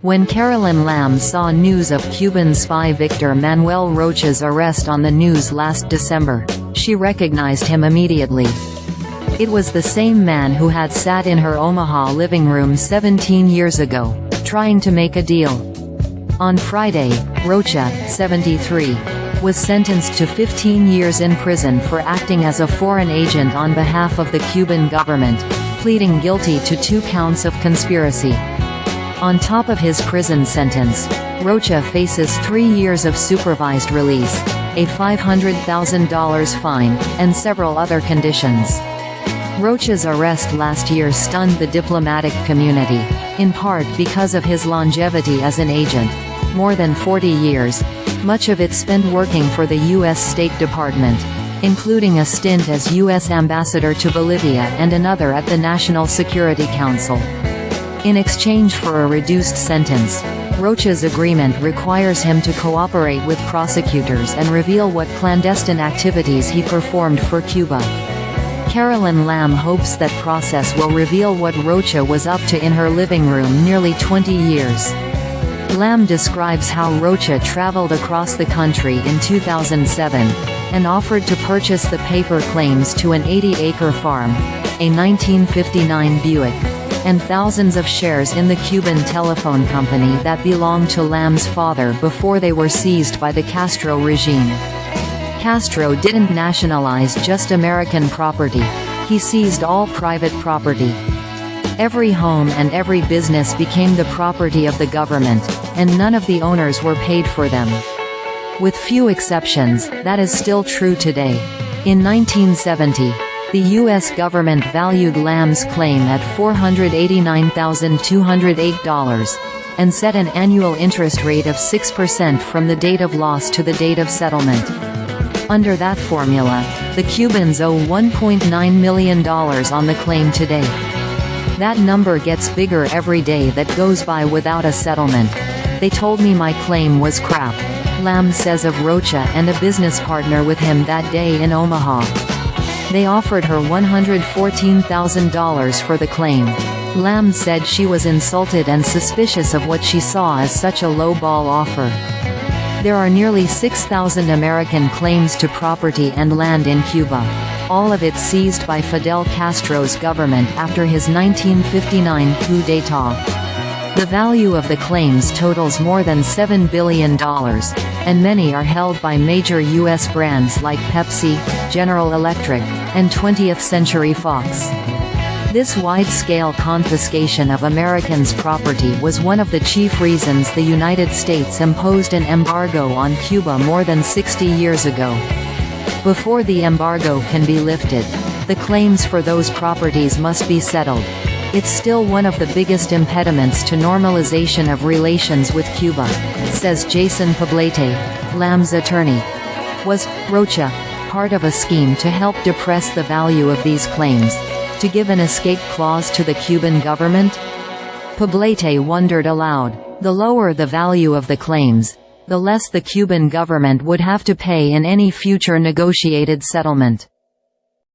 When Carolyn Lamb saw news of Cuban spy Victor Manuel Rocha's arrest on the news last December, she recognized him immediately. It was the same man who had sat in her Omaha living room 17 years ago, trying to make a deal. On Friday, Rocha, 73, was sentenced to 15 years in prison for acting as a foreign agent on behalf of the Cuban government, pleading guilty to 2 counts of conspiracy. On top of his prison sentence, Rocha faces 3 years of supervised release, a $500,000 fine, and several other conditions. Rocha's arrest last year stunned the diplomatic community, in part because of his longevity as an agent, more than 40 years, much of it spent working for the U.S. State Department, including a stint as U.S. ambassador to Bolivia and another at the National Security Council. In exchange for a reduced sentence, Rocha's agreement requires him to cooperate with prosecutors and reveal what clandestine activities he performed for Cuba. Carolyn Lamb hopes that process will reveal what Rocha was up to in her living room nearly 20 years. Lamb describes how Rocha traveled across the country in 2007, and offered to purchase the paper claims to an 80-acre farm, a 1959 Buick, and thousands of shares in the Cuban Telephone Company that belonged to Lamb's father before they were seized by the Castro regime. Castro didn't nationalize just American property, he seized all private property. Every home and every business became the property of the government, and none of the owners were paid for them. With few exceptions, that is still true today. In 1970, the U.S. government valued Lamb's claim at $489,208, and set an annual interest rate of 6% from the date of loss to the date of settlement. Under that formula, the Cubans owe $1.9 million on the claim today. That number gets bigger every day that goes by without a settlement. They told me my claim was crap, Lamb says of Rocha and a business partner with him that day in Omaha. They offered her $114,000 for the claim. Lamb said she was insulted and suspicious of what she saw as such a low-ball offer. There are nearly 6,000 American claims to property and land in Cuba, all of it seized by Fidel Castro's government after his 1959 coup d'état. The value of the claims totals more than $7 billion, and many are held by major U.S. brands like Pepsi, General Electric, and 20th Century Fox. This wide-scale confiscation of Americans' property was one of the chief reasons the United States imposed an embargo on Cuba more than 60 years ago. Before the embargo can be lifted, the claims for those properties must be settled. It's still one of the biggest impediments to normalization of relations with Cuba, says Jason Poblete, Lamb's attorney. Was Rocha part of a scheme to help depress the value of these claims, to give an escape clause to the Cuban government? Poblete wondered aloud. The lower the value of the claims, the less the Cuban government would have to pay in any future negotiated settlement.